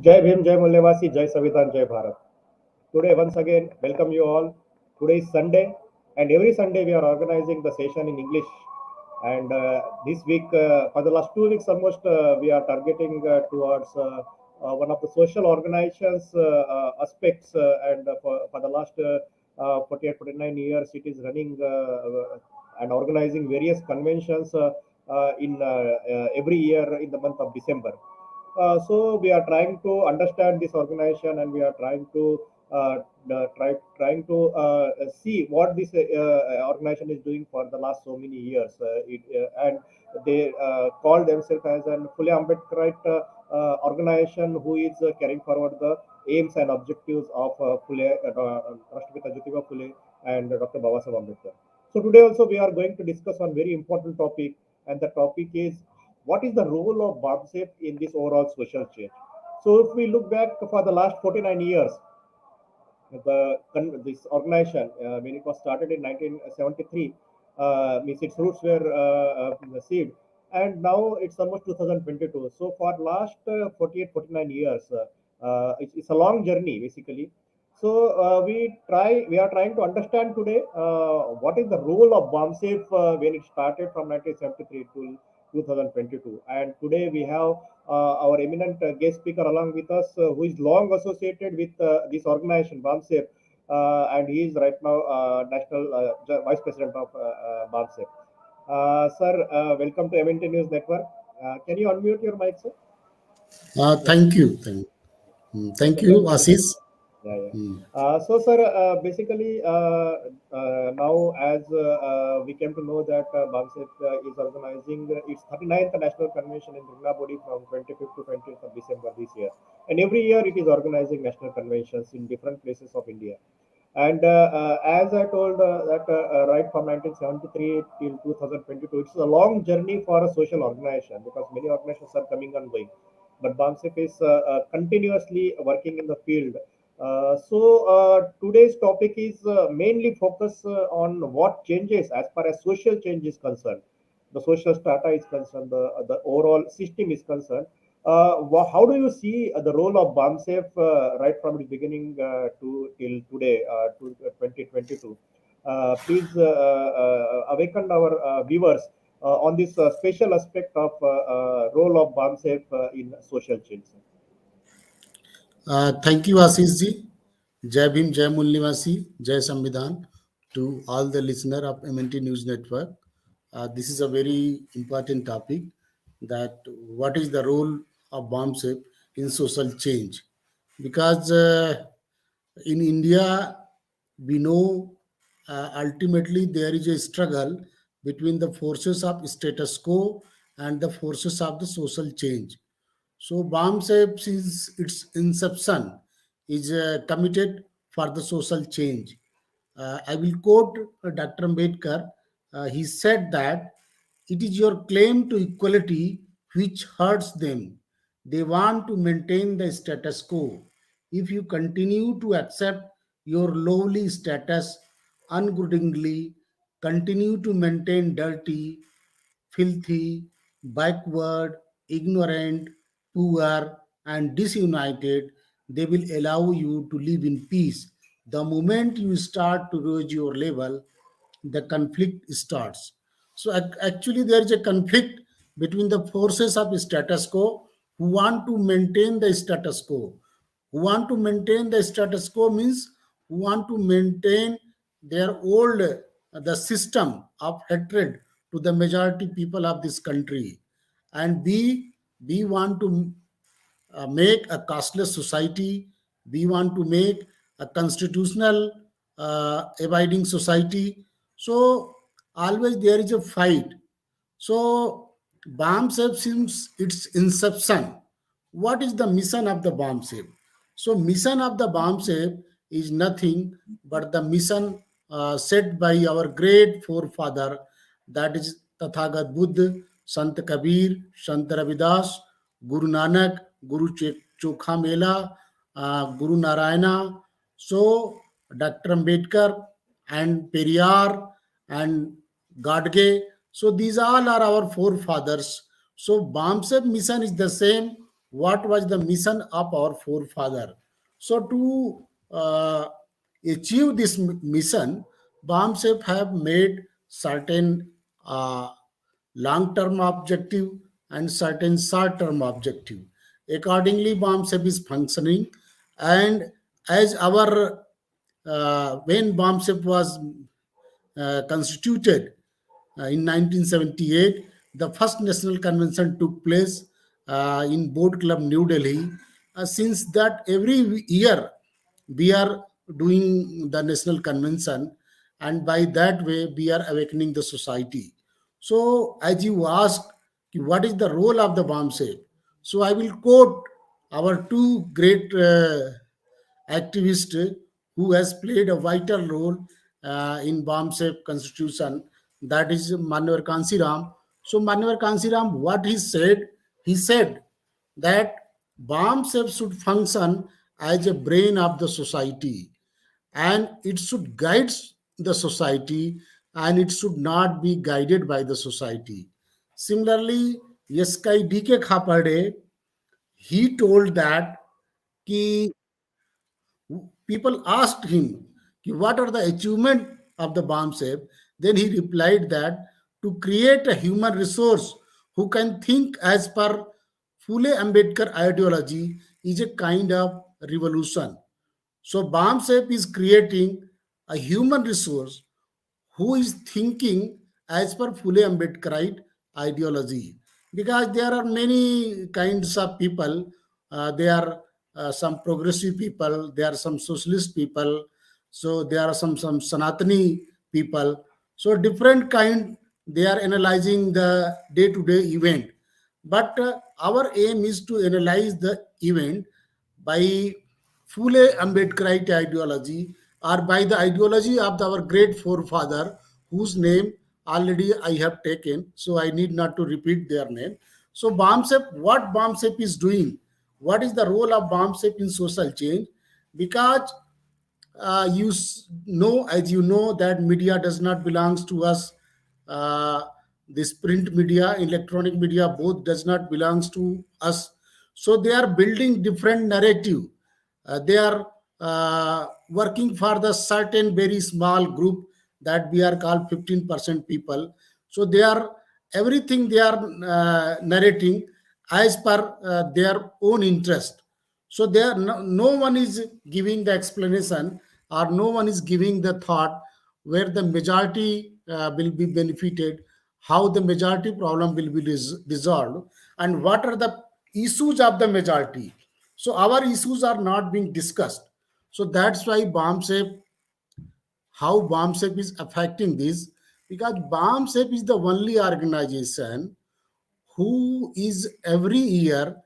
Jai Bhim, Jai Mullevasi, Jai Savitan, Jai Bharat. Today, once again, welcome you all. Today is Sunday, and every Sunday we are organizing the session in English. And this week, for the last 2 weeks almost, we are targeting towards one of the social organizations aspects. And for the last 48, 49 years, it is running and organizing various conventions in every year in the month of December. So we are trying to understand this organization, and we are trying to trying to see what this organization is doing for the last so many years. And they call themselves as an fully Ambedkarite organization who is carrying forward the aims and objectives of Rashtrapita Jyotiba Phule and Dr. Babasaheb Ambedkar. So today also we are going to discuss on very important topic, and the topic is what is the role of BAMCEF in this overall social change. So if we look back for the last 49 years, this organization, when it was started in 1973, means its roots were seed, and now it's almost 2022. So for last 48, 49 years, it's a long journey basically. So we are trying to understand today what is the role of BAMCEF when it started from 1973 to 2022. And today we have our eminent guest speaker along with us, who is long associated with this organization, BAMCEF, and he is right now National Vice President of BAMCEF. Sir, welcome to MNT News Network. Can you unmute your mic, sir? Yeah. Thank you. Thank Okay, you, thank you. Assis. Yeah, yeah. Hmm. So, sir, basically, now as we came to know that BAMCEF is organizing its 39th National Convention in Body from 25th to 20th of December this year. And every year it is organizing national conventions in different places of India. And as I told that right from 1973 till 2022, it's a long journey for a social organization because many organizations are coming and going. But BAMCEF is continuously working in the field. Today's topic is mainly focus on what changes as far as social change is concerned, the social strata is concerned, the overall system is concerned. How do you see the role of BAMCEF right from its beginning to till today, to 2022? Please awaken our viewers on this special aspect of role of BAMCEF in social change. Thank you, Assis ji. Jai Bhim, Jai Mulnivasi, Jai Samvidhan to all the listener of MNT News Network. This is a very important topic, that what is the role of BAMCEF in social change. Because in India, we know ultimately there is a struggle between the forces of status quo and the forces of the social change. So BAMCEF since its inception is committed for the social change. I will quote Dr. Ambedkar. He said that it is your claim to equality which hurts them. They want to maintain the status quo. If you continue to accept your lowly status ungrudgingly, continue to maintain dirty, filthy, backward, ignorant, poor, and disunited, they will allow you to live in peace. The moment you start to raise your level, the conflict starts. So actually, there is a conflict between the forces of status quo who want to maintain the status quo. Who want to maintain the status quo means who want to maintain their old the system of hatred to the majority people of this country, and we want to make a casteless society. We want to make a constitutional abiding society. So always there is a fight. So BAMCEF since its inception, what is the mission of the BAMCEF? So mission of the BAMCEF is nothing but the mission set by our great forefather, that is Tathagat Buddha, Sant Kabir, Sant Ravidas, Guru Nanak, Chokha Mela, Guru Narayana. So Dr. Ambedkar and Periyar and Gadge. So these all are our forefathers. So BAMCEF mission is the same. what was the mission of our forefather. So to achieve this mission, BAMCEF have made certain long-term objective and certain short-term objective. Accordingly, BAMCEF is functioning, and as our when BAMCEF was constituted in 1978, the first national convention took place in Boat Club, New Delhi. Since that, every year we are doing the national convention, and by that way, we are awakening the society. So, as you asked, what is the role of the BAMSEF? So, I will quote our two great activist who has played a vital role in BAMCEF constitution, that is Manavar Kansiram. So Manavar Kansiram, what he said that BAMCEF should function as a brain of the society, and it should guide the society, and it should not be guided by the society. Similarly, Yeskai DK Khapade, he told that ki people asked him, what are the achievements of the BAMCEF? Then he replied that to create a human resource who can think as per Phule Ambedkar ideology is a kind of revolution. So BAMCEF is creating a human resource who is thinking as per Phule Ambedkarite ideology. Because there are many kinds of people. There are some progressive people, there are some socialist people, so there are some Sanatani people. So different kind, they are analyzing the day-to-day event. But our aim is to analyze the event by Phule Ambedkarite ideology, or by the ideology of our great forefather, whose name already I have taken, so I need not to repeat their name. So BAMCEF, what BAMCEF is doing, what is the role of BAMCEF in social change? Because know, as you know, that media does not belongs to us. uh, this print media, electronic media, both does not belongs to us. So they are building different narrative. They are working for the certain very small group that we are called 15% people. So they are, everything they are narrating as per their own interest. So there no one is giving the explanation, or no one is giving the thought where the majority will be benefited, how the majority problem will be resolved, and what are the issues of the majority. So our issues are not being discussed. So that's why BAMCEF, how BAMCEF is affecting this, because BAMCEF is the only organization who is every year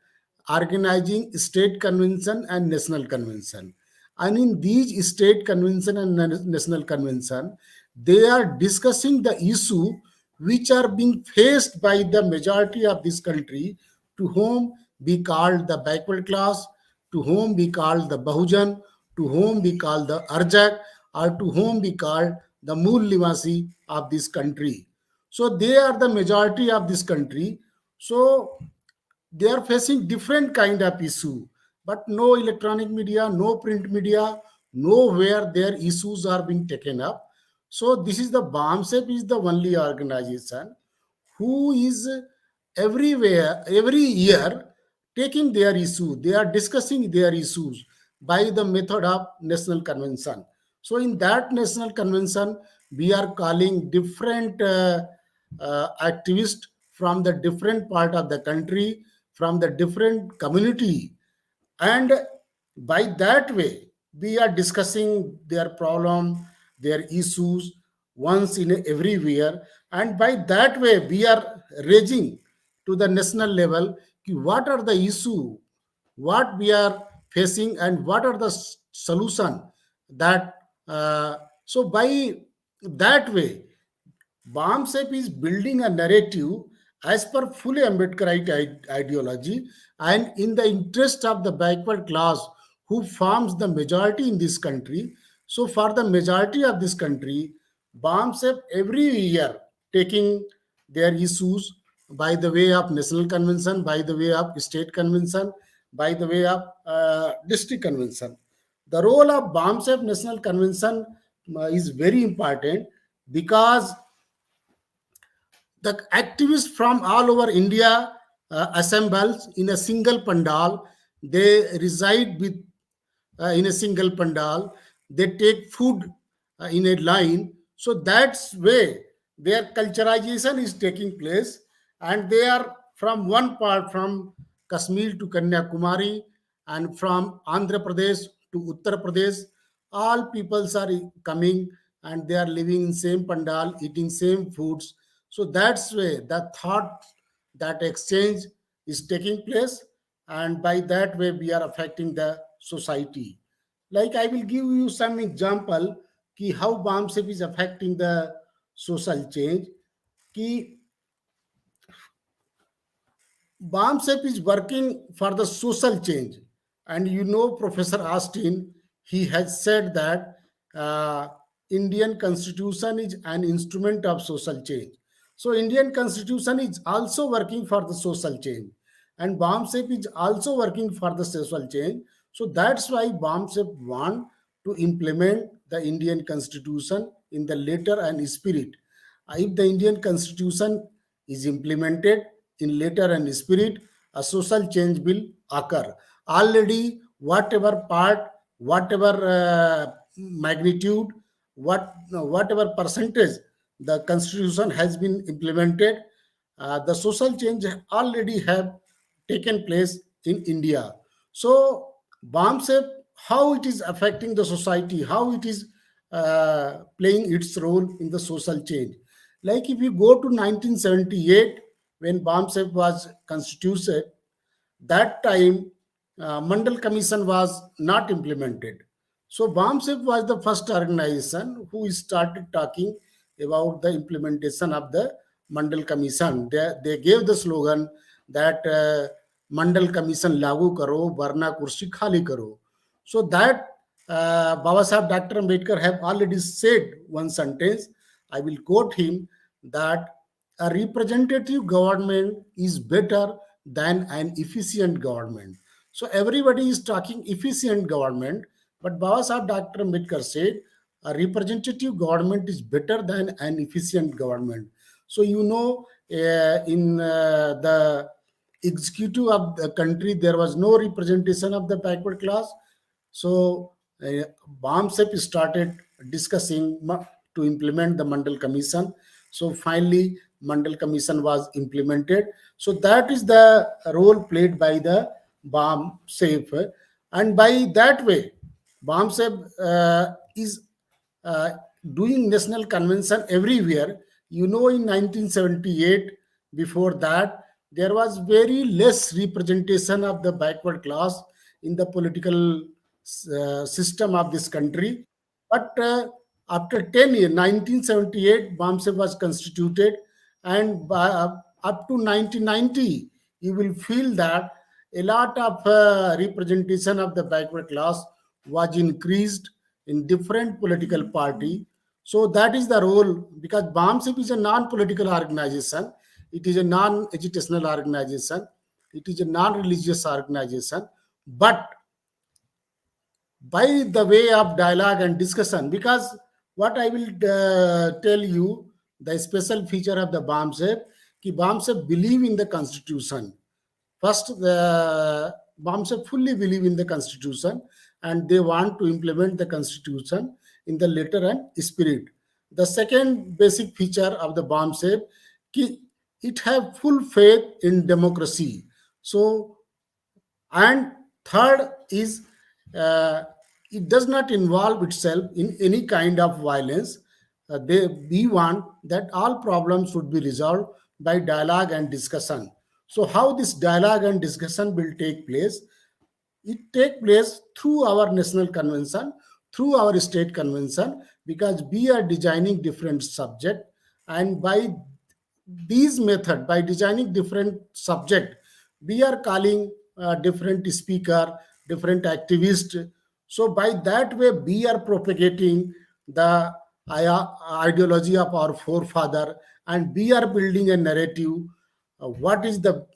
organizing state convention and national convention. And in these state convention and national convention, they are discussing the issue which are being faced by the majority of this country, to whom we call the backward class, to whom we call the Bahujan, to whom we call the Arjak, or to whom we call the Mool Nivasi of this country. So they are the majority of this country. So they are facing different kind of issue, but no electronic media, no print media, nowhere their issues are being taken up. So this is the BAMCEF is the only organization who is everywhere, every year, taking their issue. They are discussing their issues by the method of national convention. So in that national convention, we are calling different activists from the different part of the country, from the different community, and by that way we are discussing their problem, their issues once in everywhere, and by that way we are raising to the national level ki what are the issue, what we are facing, and what are the solution that so by that way BAMCEF is building a narrative as per fully Ambedkarite ideology, and in the interest of the backward class who forms the majority in this country. So, for the majority of this country, BAMCEF every year taking their issues by the way of national convention, by the way of state convention, by the way of district convention. The role of BAMCEF national convention is very important because the activists from all over India assembles in a single pandal. They reside with in a single pandal. They take food in a line. So that's way their culturalization is taking place, and they are from one part from Kashmir to Kanyakumari and from Andhra Pradesh to Uttar Pradesh. All peoples are coming and they are living in same pandal, eating same foods. So that's way the thought, that exchange is taking place, and by that way we are affecting the society. Like I will give you some example ki how BAMCEF is affecting the social change. Ki BAMCEF is working for the social change. And you know, Professor Austin, he has said that Indian Constitution is an instrument of social change. So Indian Constitution is also working for the social change. And BAMCEF is also working for the social change. So that's why BAMCEF want to implement the Indian Constitution in the letter and spirit. If the Indian Constitution is implemented in letter and spirit, a social change will occur. Already, whatever part, whatever magnitude, whatever percentage the Constitution has been implemented, the social change already have taken place in India. So, BAMCEF, how it is affecting the society, how it is playing its role in the social change. Like if you go to 1978, when BAMCEF was constituted, that time Mandal Commission was not implemented. So BAMCEF was the first organization who started talking about the implementation of the Mandal Commission. They gave the slogan that Mandal Commission lagu karo, varna kursi khali karo. So that Baba Sahib Dr. Ambedkar have already said one sentence. I will quote him that a representative government is better than an efficient government. So everybody is talking efficient government, but Baba Sahib Dr. Ambedkar said a representative government is better than an efficient government. So you know, in the executive of the country, there was no representation of the backward class. So BAMCEF started discussing to implement the Mandal Commission. So finally, Mandal Commission was implemented. So that is the role played by the BAMCEF, and by that way, BAMCEF is uh, doing national convention everywhere. You know, in 1978, before that, there was very less representation of the backward class in the political system of this country. But after 10 years, 1978, BAMCEF was constituted, and up to 1990, you will feel that a lot of representation of the backward class was increased in different political party. So that is the role, because BAMCEF is a non-political organization, it is a non-agitational organization, it is a non-religious organization, but by the way of dialogue and discussion. Because what I will tell you, the special feature of the BAMCEF, ki BAMCEF believe in the constitution. First, the BAMCEF fully believe in the constitution, and they want to implement the constitution in the letter and spirit. The second basic feature of the BAMCEF, ki it have full faith in democracy. So, and third is uh, it does not involve itself in any kind of violence. We want that all problems should be resolved by dialogue and discussion. So how this dialogue and discussion will take place? It take place through our national convention, through our state convention, because we are designing different subject, and by these method, by designing different subject, we are calling different speaker, different activist. So by that way we are propagating the ideology of our forefather, and we are building a narrative what is the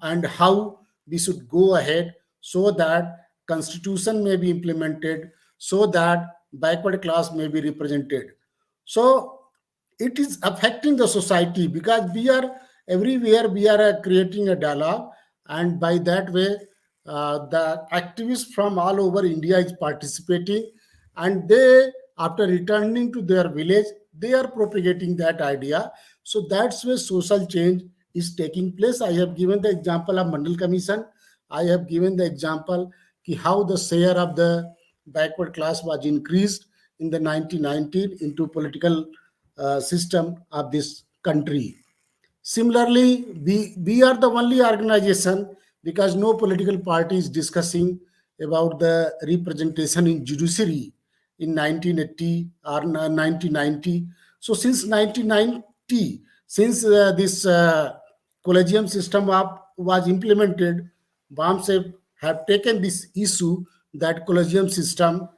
and how we should go ahead so that constitution may be implemented, so that backward class may be represented. So it is affecting the society because we are everywhere, we are creating a dialogue, and by that way the activists from all over India is participating, and they, after returning to their village, they are propagating that idea. So that's where social change is taking place. I have given the example of Mandal Commission. I have given the example ki how the share of the backward class was increased in the 1990 into political system of this country. Similarly, we are the only organization, because no political party is discussing about the representation in judiciary in 1980 or 1990. So since 1990, since this collegium system was implemented, BAMCEF have taken this issue that collegium system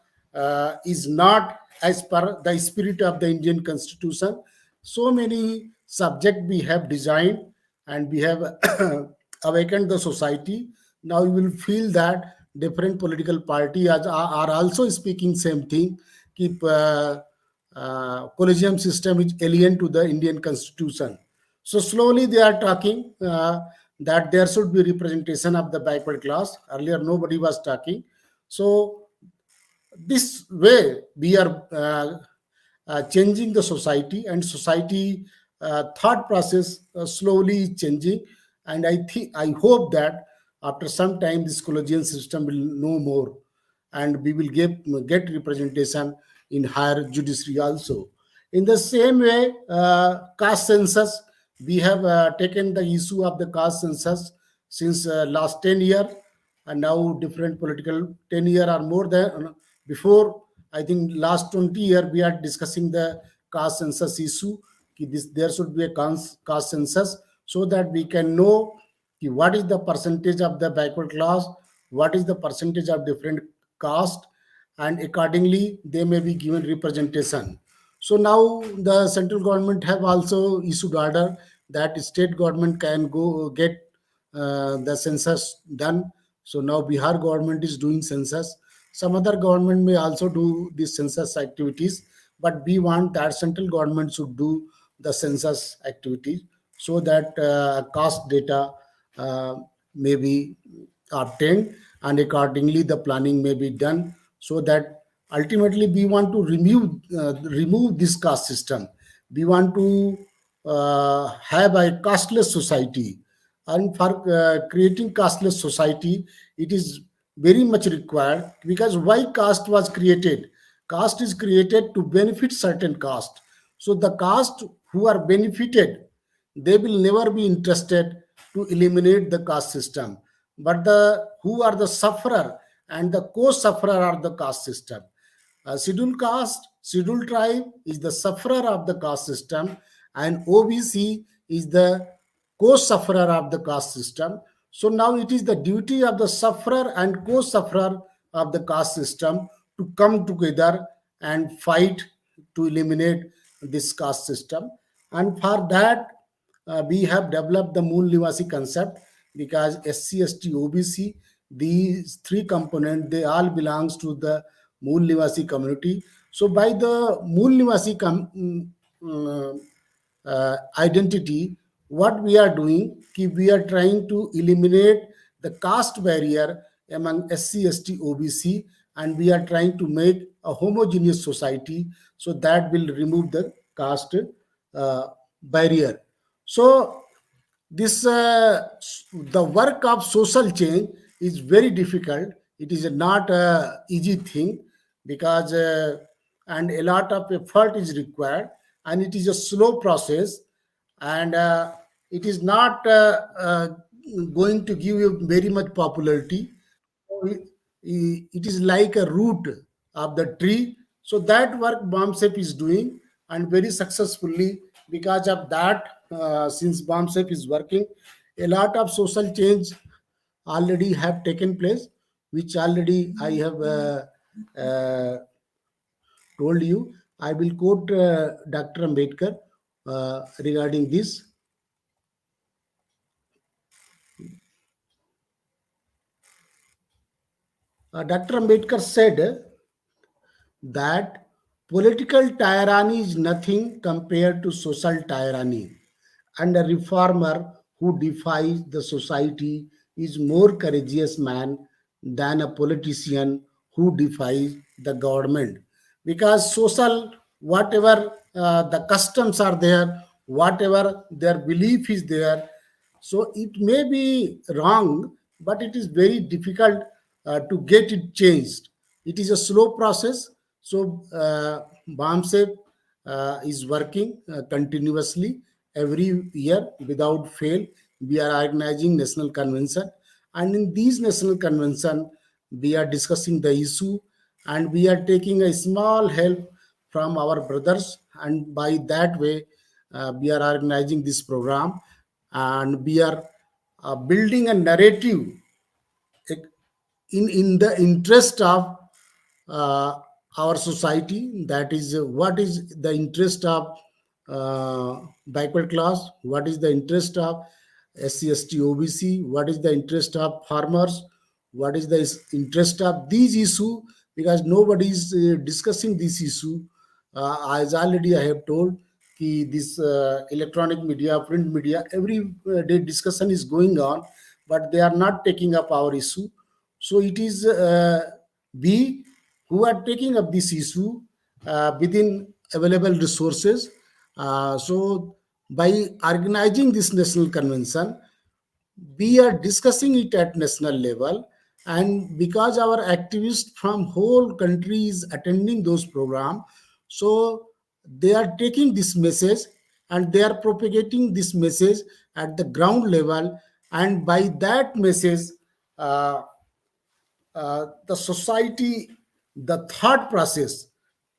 is not as per the spirit of the Indian Constitution. So many subject we have designed, and we have awakened the society. Now you will feel that different political parties are also speaking same thing. Keep collegium system is alien to the Indian Constitution. So slowly they are talking that there should be representation of the backward class. Earlier nobody was talking. So this way we are changing the society, and society thought process slowly changing. And I hope that after some time this collegial system will know more, and we will get representation in higher judiciary also. In the same way, caste census, we have taken the issue of the caste census since last 10 years, and now different political 10 year or more than before. I think last 20 year we are discussing the caste census issue. There should be a caste census so that we can know what is the percentage of the backward class, what is the percentage of different caste, and accordingly they may be given representation. So now the central government have also issued order that state government can go get the census done. So now Bihar government is doing census. Some other government may also do these census activities, but we want that central government should do the census activities so that caste data uh, may be obtained, and accordingly the planning may be done, so that ultimately we want to remove this caste system. We want to have a casteless society, and for creating casteless society it is very much required, because why caste was created? Caste is created to benefit certain caste. So the caste who are benefited, they will never be interested to eliminate the caste system, but the who are the sufferer and the co-sufferer are the caste system. Scheduled caste, scheduled tribe is the sufferer of the caste system, and OBC is the co-sufferer of the caste system. So now it is the duty of the sufferer and co-sufferer of the caste system to come together and fight to eliminate this caste system. And for that, we have developed the Mool Nivasi concept, because SC, ST, OBC, these three components, they all belongs to the Mool Nivasi community. So by the Mool Nivasi identity, what we are doing, we are trying to eliminate the caste barrier among SC, ST, OBC, and we are trying to make a homogeneous society, so that will remove the caste uh, barrier. So this the work of social change is very difficult. It is not a easy thing, because and a lot of effort is required, and it is a slow process, and it is not going to give you very much popularity. It is like a root of the tree. So that work BAMCEF is doing, and very successfully. Because of that, since BAMCEF is working, a lot of social change already have taken place, which already I have told you. I will quote Dr. Ambedkar regarding this. Dr. Ambedkar said that political tyranny is nothing compared to social tyranny, and a reformer who defies the society is more courageous man than a politician who defies the government. Because social, whatever the customs are there, whatever their belief is there, so it may be wrong, but it is very difficult to get it changed. It is a slow process. So BAMCEF is working continuously every year without fail. We are organizing national convention, and in these national convention, we are discussing the issue, and we are taking a small help from our brothers, and by that way, we are organizing this program, and we are building a narrative in the interest of uh, our society. That is what is the interest of backward class, what is the interest of SC, ST, OBC, what is the interest of farmers, what is the interest of these issue, because nobody is discussing this issue. As already I have told, this electronic media, print media, every day discussion is going on, but they are not taking up our issue. So it is we who are taking up this issue within available resources. So by organizing this national convention, we are discussing it at national level, and because our activists from whole country is attending those program, so they are taking this message and they are propagating this message at the ground level, and by that message, uh, the society, the thought process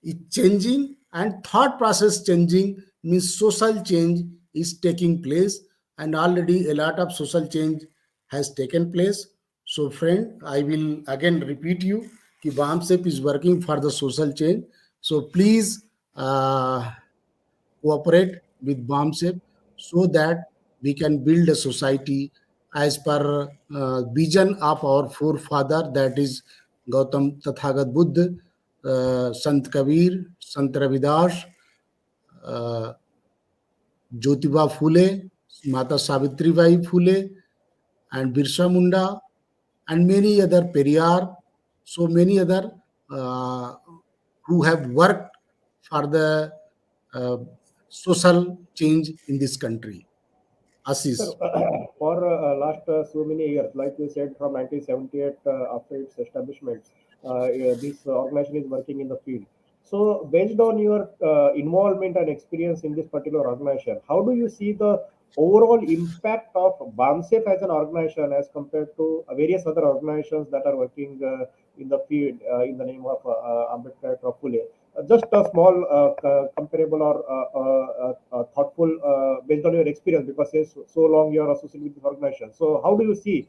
is changing, and thought process changing means social change is taking place, and already a lot of social change has taken place. So friend, I will again repeat you कि BAMCEF is working for the social change. So please cooperate with BAMCEF so that we can build a society as per vision of our forefather, that is Gautam Tathagat Buddha, Sant Kabir, Sant Ravidas, uh, Jyotiba Phule, Mata Savitribai Phule, and Birsa Munda, and many other Periyar, so many other uh, who have worked for the uh, social change in this country. Sir, Assis. for last so many years, like you said, from 1978, after its establishment, this organization is working in the field. So, based on your involvement and experience in this particular organization, how do you see the overall impact of BAMCEF as an organization as compared to various other organizations that are working in the field in the name of Ambedkar Phule? Just a small comparable or thoughtful based on your experience, because since so long you are associated with this organization. So how do you see,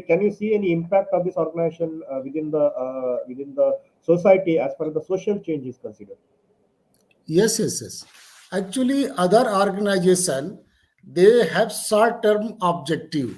can you see any impact of this organization within the society as far as the social change is considered? Yes, yes, yes. Actually, other organization, they have short-term objective.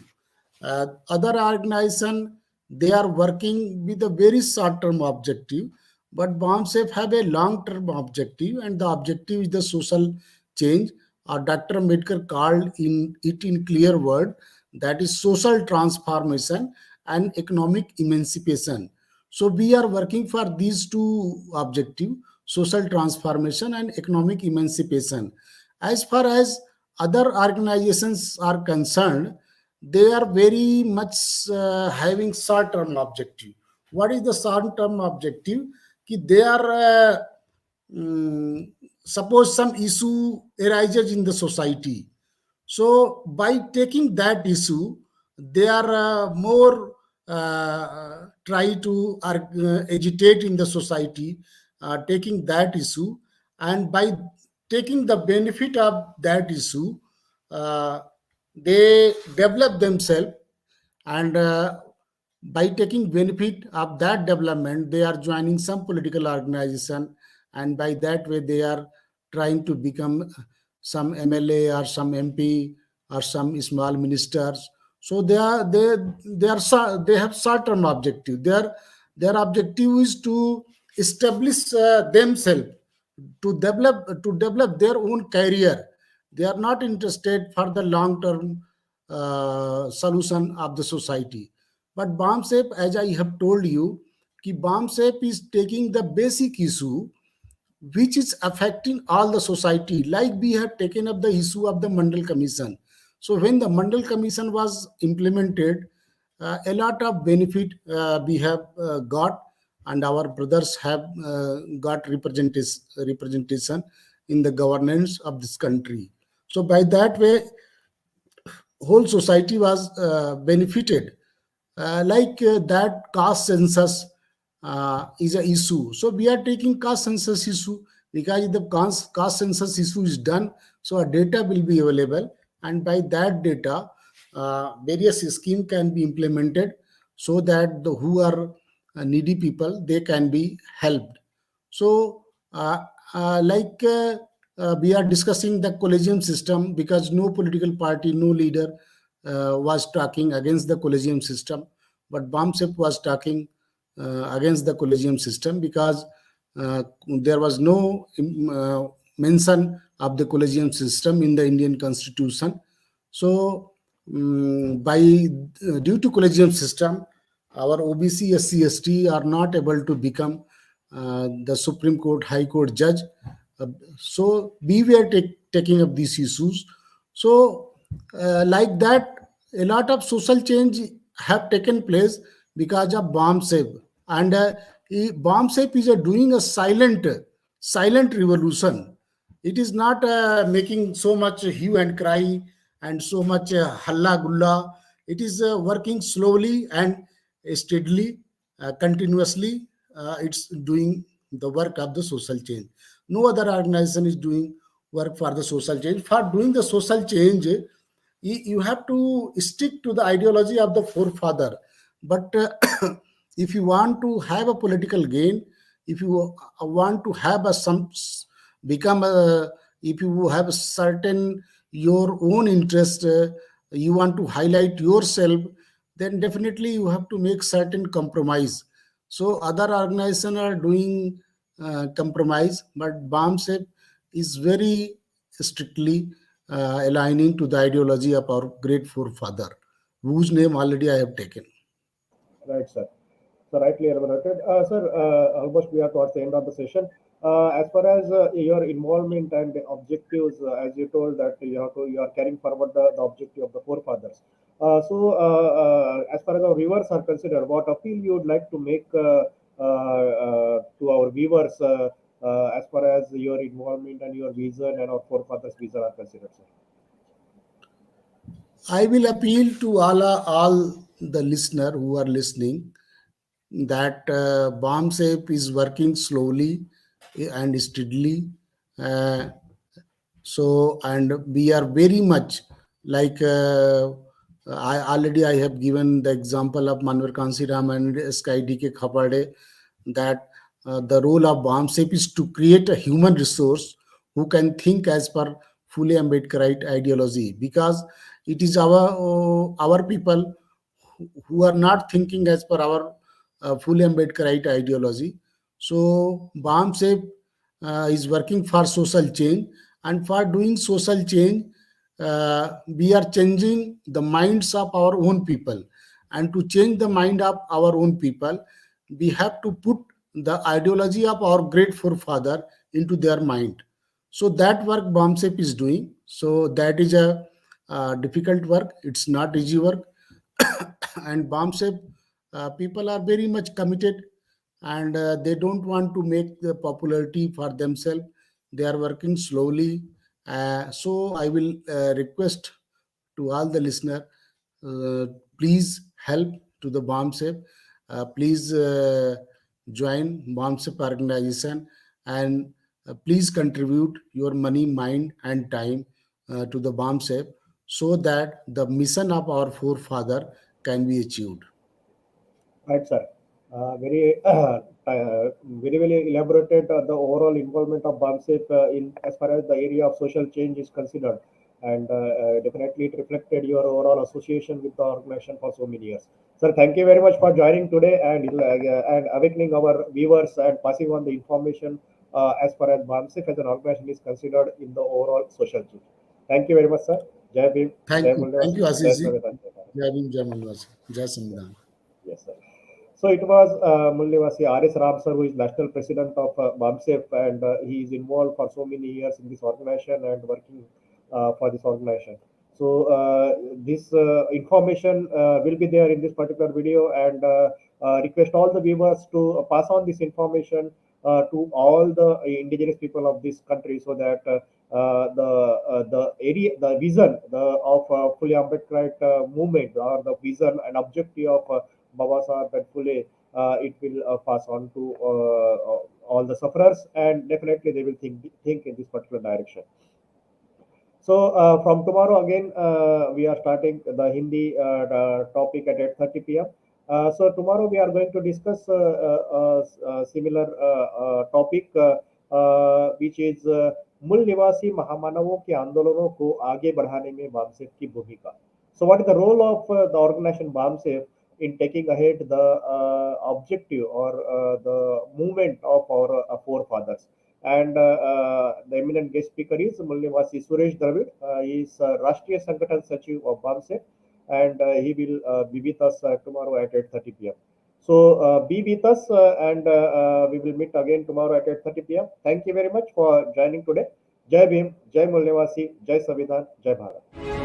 Other organization, they are working with a very short-term objective, but BAMCEF have a long-term objective, and the objective is the social change. Dr. Ambedkar called in it in clear word, that is social transformation and economic emancipation. So we are working for these two objectives, social transformation and economic emancipation. As far as other organizations are concerned, they are very much having short-term objective. What is the short-term objective? Ki they are mm, suppose some issue arises in the society, so by taking that issue, they are more try to agitate in the society, taking that issue, and by taking the benefit of that issue, uh, they develop themselves, and by taking benefit of that development, they are joining some political organization, and by that way they are trying to become some MLA or some MP or some small ministers. So they have short term objective. They are Their objective is to establish themselves, to develop their own career. They are not interested for the long term solution of the society. But BAMCEF, as I have told you, कि BAMCEF is taking the basic issue which is affecting all the society. Like we have taken up the issue of the Mandal Commission. So when the Mandal Commission was implemented, a lot of benefit we have got, and our brothers have got representation in the governance of this country. So by that way, whole society was benefited. That caste census is a issue, so we are taking caste census issue, because if the caste census issue is done, so a data will be available, and by that data various scheme can be implemented, so that the who are needy people, they can be helped. So we are discussing the collegium system, because no political party, no leader was talking against the collegium system, but BAMCEF was talking against the collegium system, because there was no mention of the collegium system in the Indian constitution. So by due to collegium system, our OBC, SC, ST are not able to become the Supreme Court, High Court judge. So we were taking up these issues. So like that, a lot of social change have taken place because of BAMCEF, and BAMCEF is doing a silent revolution. It is not making so much hue and cry and so much halla gulla. It is working slowly and steadily, continuously. It's doing the work of the social change. No other organization is doing work for the social change. For doing the social change, you have to stick to the ideology of the forefather. But if you want to have a political gain, if you want to have a some become a, if you have a certain your own interest, you want to highlight yourself, then definitely you have to make certain compromise. So other organizations are doing compromise, but BAMCEF is very strictly aligning to the ideology of our great forefather, whose name already I have taken. Right, sir. So rightly elaborated. Sir, almost we are towards the end of the session. As far as your involvement and the objectives, as you told that you are carrying forward the objective of the forefathers. As far as our viewers are considered, what appeal you would like to make to our viewers as far as your involvement and your vision and our forefathers' vision are considered, sir? I will appeal to all the listener who are listening that BAMCEF is working slowly and steadily. Uh, and we are very much like I have given the example of Manvar Kansiram and Sky DK Khapade, that the role of BAMCEF is to create a human resource who can think as per fully Ambedkarite ideology, because it is our people who are not thinking as per our fully Ambedkarite ideology. So BAMCEF is working for social change, and for doing social change, we are changing the minds of our own people. And to change the mind of our own people, we have to put the ideology of our great forefather into their mind. So that work BAMCEF is doing. So that is a difficult work. It's not easy work. And BAMCEF people are very much committed, and they don't want to make the popularity for themselves. They are working slowly. So I will request to all the listener, uh, please help to the BAMCEF. Please join BAMCEF organization, and please contribute your money, mind, and time to the BAMCEF, so that the mission of our forefather can be achieved. Right, sir. Very well elaborated the overall involvement of BAMCEF in as far as the area of social change is considered. and definitely it reflected your overall association with the organization for so many years. Sir, thank you very much for joining today and awakening our viewers and passing on the information as far as BAMCEF as an organization is considered in the overall social change. Thank you very much, sir. Jai Bhim, Jai Thank Muldevasi, you, Jai Ashish ji. Savitar. Jai Bhim, Jai Mulvasi, Jai Samvidhan. Yes, sir. So it was Mullivasi R.S. Ram sir, who is national president of BAMCEF, and he is involved for so many years in this organization and working for this organization. So this information will be there in this particular video, and request all the viewers to pass on this information to all the indigenous people of this country, so that the area, the vision of fully Ambedkarite movement, or the vision and objective of Baba Saheb and Phule, it will pass on to all the sufferers, and definitely they will think in this particular direction. So from tomorrow again, we are starting the Hindi topic at 8:30 p.m. So tomorrow we are going to discuss similar topic, which is मूल निवासी महामानवों के आंदोलनों को आगे बढ़ाने में बामसेफ की भूमिका. So what is the role of the organization BAMCEF in taking ahead the objective or the movement of our forefathers? And the eminent guest speaker is Mullivasi Suresh Dravid. He is Rashtriya Sangathan Sachiv of BAMCEF, and he will be with us tomorrow at 8:30 p.m. So be with us, and we will meet again tomorrow at 8:30 p.m. Thank you very much for joining today. Jai Bhim, Jai Mullivasi, Jai Savidhan, Jai Bharat.